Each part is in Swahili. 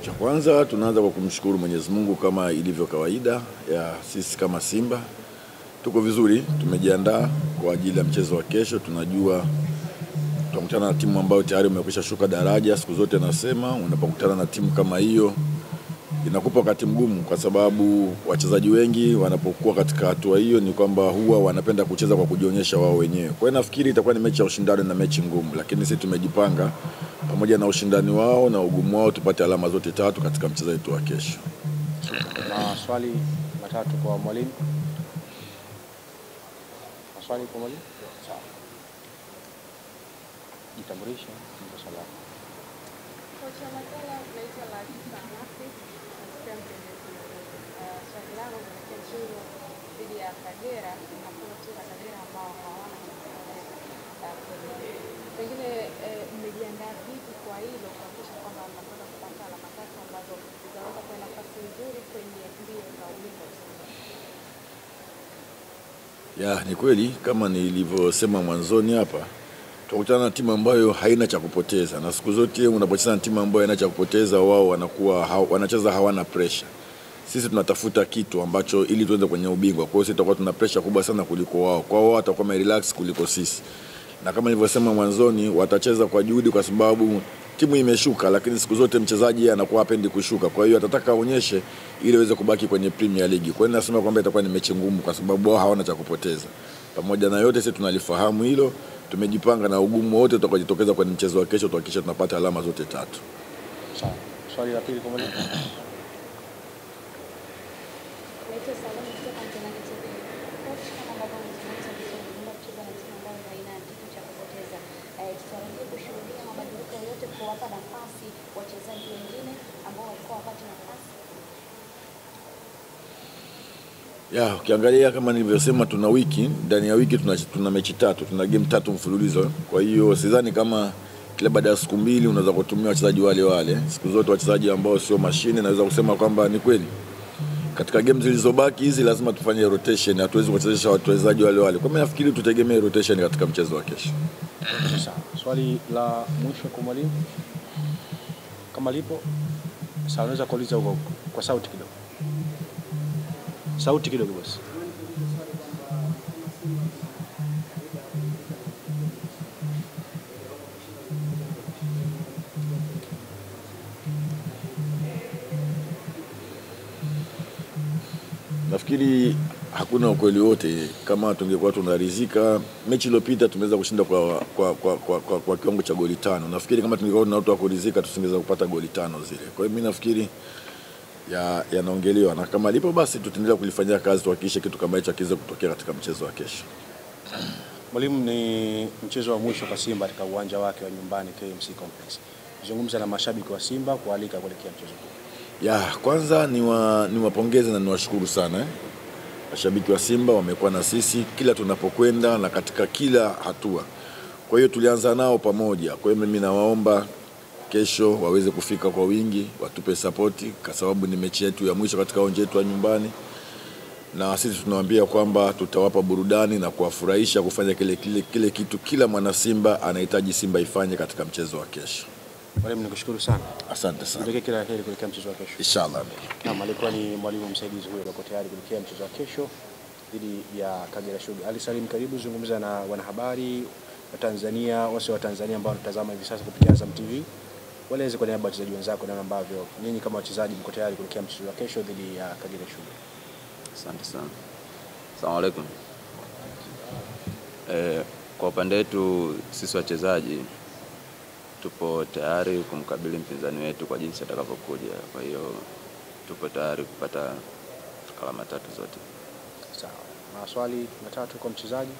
Cha kwanza tunaanza kwa kumshukuru Mwenyezi Mungu kama ilivyo kawaida ya sisi kama Simba. Tuko vizuri, tumejiandaa kwa ajili ya mchezo wa kesho. Tunajua tutakutana na timu ambayo tayari imekwisha shuka daraja. Siku zote nasema unapokutana na timu kama hiyo inakupa wakati mgumu, kwa sababu wachezaji wengi wanapokuwa katika hatua hiyo ni kwamba huwa wanapenda kucheza kwa kujionyesha wao wenyewe. Kwa hiyo nafikiri itakuwa ni mechi ya ushindani na mechi ngumu, lakini sisi tumejipanga pamoja na ushindani wao na ugumu wao tupate alama zote tatu katika mchezo wetu wa kesho. Maswali matatu kwa mwalimu. Maswali kwa mwalimu? Sawa. Jitambulishe kwa sababu. Kocha Makala naitwa Latifa Nafi, swali langu ni mchezo dhidi ya Kagera na kucheza Kagera ambao hawana pengine mmejiandaa vipi kwa hilo kuhakikisha kwamba mnakwenda kupata alama tatu ambazo zitaweza kuwa nafasi nzuri kwenye mbio za ubingwa? Ni kweli kama nilivyosema mwanzoni hapa, tunakutana na timu ambayo haina cha kupoteza, na siku zote unapocheza na timu ambayo haina cha kupoteza wao wanacheza hawana pressure. Sisi tunatafuta kitu ambacho ili tuende kwenye ubingwa. Kwa hiyo sisi tutakuwa tuna pressure kubwa sana kuliko wao. Kwa hiyo watakuwa relax kuliko sisi. Na kama nilivyosema mwanzoni, watacheza kwa juhudi kwa sababu timu imeshuka, lakini siku zote mchezaji anakuwa hapendi kushuka. Kwa hiyo atataka aonyeshe ili aweze kubaki kwenye Premier League. Kwa hiyo nasema kwamba itakuwa ni mechi ngumu kwa sababu wao hawana cha kupoteza. Pamoja na yote sisi tunalifahamu hilo, tumejipanga na ugumu wote utakojitokeza kwenye mchezo wa kesho tuhakikishe tunapata alama zote tatu. Sawa. Swali la pili kwa mwalimu. Ukiangalia kama nilivyosema, tuna wiki, ndani ya wiki tuna mechi tatu, tuna game tatu mfululizo. Kwa hiyo sidhani kama kila baada ya siku mbili unaweza kutumia wachezaji wale. Siku zote wachezaji ambao sio mashine, naweza kusema kwamba ni kweli katika game zilizobaki hizi lazima tufanye rotation, hatuwezi kuchezesha wachezaji wale. Kwa mimi nafikiri tutegemee rotation katika mchezo wa kesho. Sawa. Swali la mwisho kwa mwalimu. Kama lipo, sawa, unaweza kuuliza huko kwa sauti kidogo. Sauti kidogo basi. Nafikiri hakuna ukweli wote. Kama tungekuwa tunaridhika, mechi iliyopita tumeweza kushinda kwa kiwango cha goli 5. Nafikiri kama tungekuwa tuna watu wa kuridhika tusingeweza kupata goli 5 zile. Kwa hiyo mimi nafikiri yanaongelewa, na kama lipo basi tutaendelea kulifanyia kazi tuhakikishe kitu kama hicho kiweze kutokea katika mchezo wa kesho. Mwalimu, ni mchezo wa mwisho kwa Simba katika uwanja wake wa nyumbani KMC Complex. Zungumza na mashabiki wa Simba kualika kuelekea mchezo huu. Kwanza niwapongeze na niwashukuru sana. Mashabiki wa Simba wamekuwa na sisi kila tunapokwenda na katika kila hatua. Kwa hiyo tulianza nao pamoja. Kwa hiyo mimi nawaomba kesho waweze kufika kwa wingi, watupe support kwa sababu ni mechi yetu ya mwisho katika uwanja wetu wa nyumbani. Na sisi tunawaambia kwamba tutawapa burudani na kuwafurahisha kufanya kile kitu kila mwana Simba anahitaji Simba ifanye katika mchezo wa kesho. Mwalimu, nikushukuru sana. Asante sana. Ndio kila heri kuelekea mchezo wa kesho. Inshallah. Naam, alikuwa ni mwalimu msaidizi huyo yuko tayari kuelekea mchezo wa kesho dhidi ya Kagera Sugar. Ali Salim, karibu zungumza na wanahabari wa Tanzania, wase wa Tanzania ambao wanatazama hivi sasa kupitia Azam TV. Waeleze kwa niaba ya wachezaji wenzako na ambavyo ninyi kama wachezaji mko tayari kuelekea mchezo wa kesho dhidi ya Kagera Sugar. Asante sana. Asalamu alaykum. Kwa upande wetu sisi wachezaji tupo tayari kumkabili mpinzani wetu kwa jinsi atakavyokuja. Kwa hiyo tupo tayari kupata alama tatu zote. Sawa. Maswali matatu kwa mchezaji.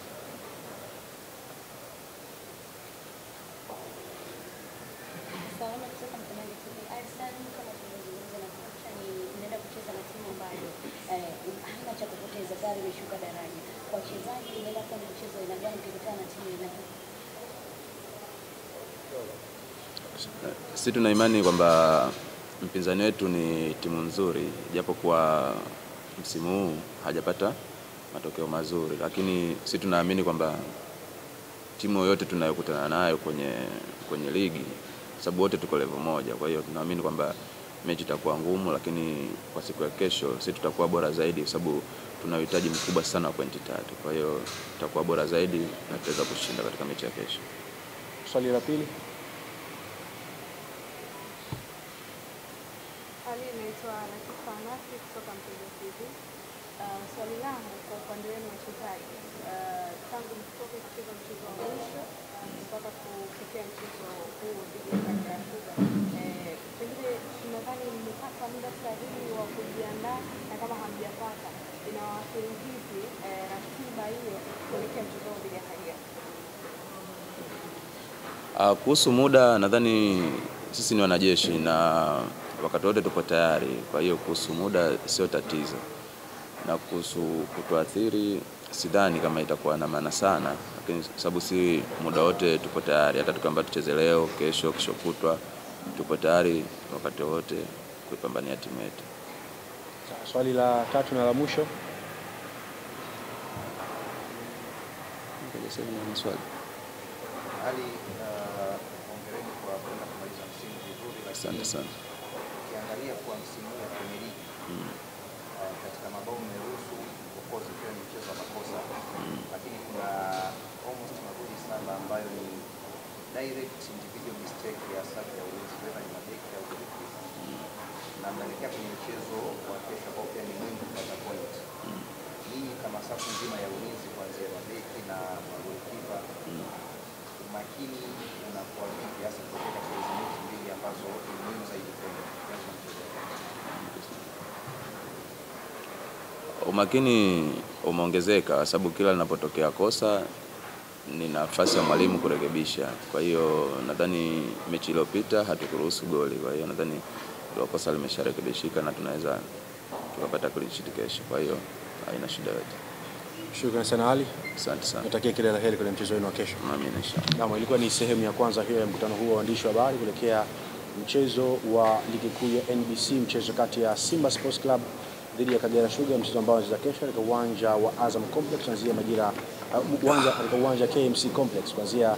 Sisi tuna imani kwamba mpinzani wetu ni timu nzuri, japo kwa msimu huu hajapata matokeo mazuri, lakini sisi tunaamini kwamba timu yoyote tunayokutana nayo kwenye ligi, sababu wote tuko level moja, kwa hiyo tunaamini kwamba mechi itakuwa ngumu, lakini kwa siku ya kesho sisi tutakuwa bora zaidi kwa sababu tuna uhitaji mkubwa sana wa pointi 3. Kwa hiyo tutakuwa bora zaidi na tutaweza kushinda katika mechi ya kesho. Swali la pili. Ali, naitwa Latifa Nasi kutoka Mtego TV. Swali langu kwa upande wenu wachezaji, tangu mtoke kucheza mchezo wa mwisho mpaka kufikia mchezo huu dhidi ya Kagera Sugar, pengine tunadhani mmepata muda sahihi wa kujiandaa, na kama hamjapata inawaathiri vipi ratiba hiyo kuelekea mchezo huu dhidi ya Kagera? Kuhusu muda, nadhani sisi ni wanajeshi na wakati wote tupo tayari. Kwa hiyo kuhusu muda sio tatizo, na kuhusu kutuathiri sidhani kama itakuwa na maana sana, lakini sababu si muda wote tupo tayari. Hata tukiamba tucheze leo, kesho kutwa, tupo tayari wakati wote kuipambania timu yetu. Swali la tatu na la mwisho. Ali, hongereni kwa kwenda kumaliza msimu vizuri, Asante sana. Ukiangalia kwa msimu wa Premier League katika mabao mmeruhusu, of course pia ni mchezo wa makosa, lakini kuna almost magoli saba ambayo ni direct individual mistake ya safu ya ulinzi, whether ni mabeki au goalkeeper. Na mnaelekea kwenye mchezo wa kesho ambao pia ni muhimu kupata point. Hii kama safu nzima ya ulinzi kuanzia mabeki na goalkeeper, makini unakuwa vipi hasa kutoka kwa hizo mechi mbili ambazo ni muhimu zaidi kwenu? Umakini umeongezeka sababu kila linapotokea kosa ni nafasi ya mwalimu kurekebisha. Kwa hiyo nadhani mechi iliyopita hatukuruhusu goli. Kwa hiyo nadhani hilo kosa limesharekebishika na tunaweza tukapata clean sheet kesho. Kwa hiyo haina shida yote. Shukrani sana Ali. Asante sana. Natakia kila la heri kwenye mchezo wenu wa kesho. Amina inshallah. Naam, ilikuwa ni sehemu ya kwanza hiyo ya mkutano huu wa waandishi wa habari kuelekea mchezo wa ligi kuu ya NBC, mchezo kati ya Simba Sports Club dhidi ya Kagera Sugar, mchezo ambao unachezwa kesho katika uwanja wa Azam Complex kuanzia majira katika uwanja KMC Complex kuanzia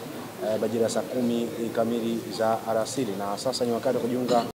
majira saa 10 kamili za alasiri. Na sasa ni wakati wa kujiunga